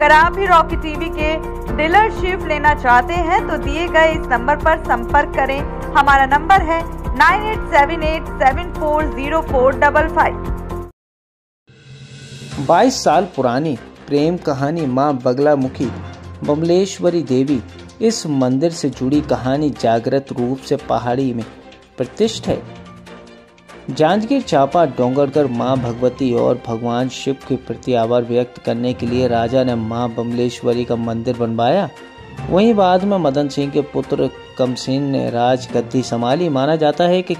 अगर आप भी रॉकी टीवी के डीलरशिप लेना चाहते हैं तो दिए गए इस नंबर पर संपर्क करें। हमारा नंबर है 9878740455। 22 साल पुरानी प्रेम कहानी मां बगलामुखी बमलेश्वरी देवी इस मंदिर से जुड़ी कहानी जागृत रूप से पहाड़ी में प्रतिष्ठित है। जांजगीर चांपा डोंगरगढ़ मां भगवती और भगवान शिव के प्रति आभार व्यक्त करने के लिए राजा ने मां बमलेश्वरी का मंदिर बनवाया। वहीं बाद में मदन सिंह के पुत्र कमसिन ने राजगद्दी संभाली। माना जाता है कि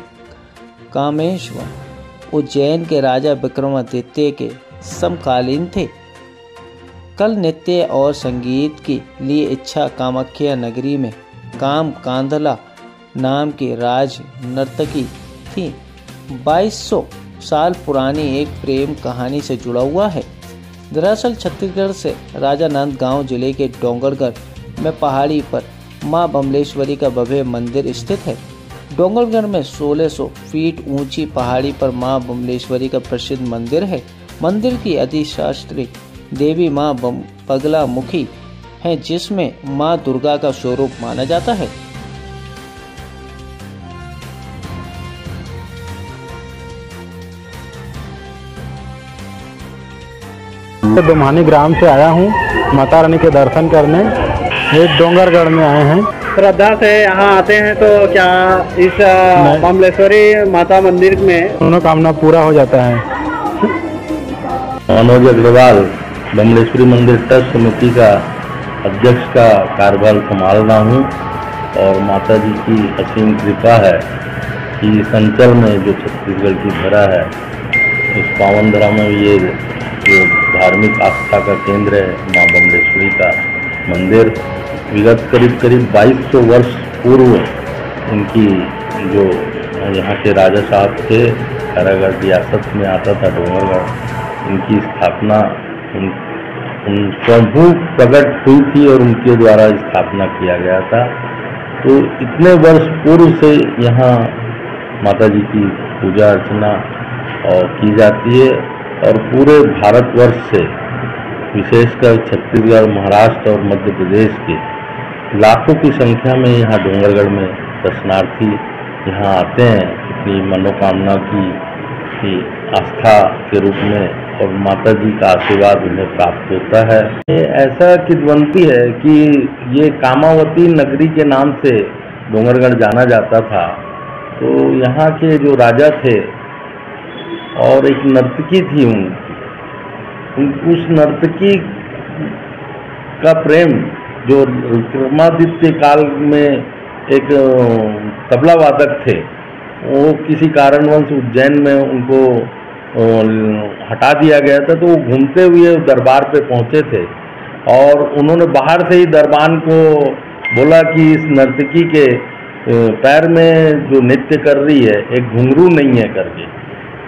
कामेश्वर उज्जैन के राजा विक्रमादित्य के समकालीन थे। कल नृत्य और संगीत के लिए इच्छा कामाख्या नगरी में काम कांधला नाम की राज नर्तकी थी। 2200 साल पुरानी एक प्रेम कहानी से जुड़ा हुआ है। दरअसल छत्तीसगढ़ से राजा नंदगांव जिले के डोंगरगढ़ में पहाड़ी पर मां बमलेश्वरी का भव्य मंदिर स्थित है। डोंगरगढ़ में 1600 फीट ऊंची पहाड़ी पर मां बमलेश्वरी का प्रसिद्ध मंदिर है। मंदिर की अधिष्ठात्री देवी मां बगलामुखी है, जिसमें मां दुर्गा का स्वरूप माना जाता है। दुमानी ग्राम से आया हूँ माता रानी के दर्शन करने। ये डोंगरगढ़ में आए हैं। श्रद्धा से यहाँ आते हैं तो क्या इस बमलेश्वरी माता मंदिर में मनोकामना पूरा हो जाता है? मनोज अग्रवाल बमलेश्वरी मंदिर ट्रस्ट समिति का अध्यक्ष का कार्यभार संभाल रहा हूँ और माता जी की असीम कृपा है कि संचल में जो छत्तीसगढ़ की धरा है, उस पावन धरा में ये जो धार्मिक आस्था का केंद्र है मां बमलेश्वरी का मंदिर, विगत करीब 2200 वर्ष पूर्व इनकी जो यहाँ के राजा साहब थे, खैरागढ़ रियासत में आता था डोंगरगढ़, इनकी स्थापना उन प्रभु प्रकट हुई थी और उनके द्वारा स्थापना किया गया था। तो इतने वर्ष पूर्व से यहाँ माता जी की पूजा अर्चना और की जाती है और पूरे भारतवर्ष से विशेषकर छत्तीसगढ़, महाराष्ट्र और मध्य प्रदेश के लाखों की संख्या में यहाँ डोंगरगढ़ में दर्शनार्थी यहाँ आते हैं अपनी मनोकामना की आस्था के रूप में, और माता जी का आशीर्वाद उन्हें प्राप्त होता है। ये ऐसा किंवदंती है कि ये कामावती नगरी के नाम से डोंगरगढ़ जाना जाता था। तो यहाँ के जो राजा थे और एक नर्तकी थी, उस नर्तकी का प्रेम जो विक्रमादित्य काल में एक तबला वादक थे, वो किसी कारणवश उज्जैन में उनको हटा दिया गया था। तो वो घूमते हुए दरबार पे पहुंचे थे और उन्होंने बाहर से ही दरबान को बोला कि इस नर्तकी के पैर में जो नृत्य कर रही है एक घुंघरू नहीं है करके।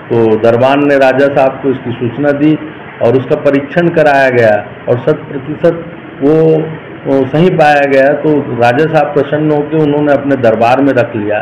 तो दरबान ने राजा साहब को इसकी सूचना दी और उसका परीक्षण कराया गया और 100% वो सही पाया गया। तो राजा साहब प्रसन्न होकर उन्होंने अपने दरबार में रख लिया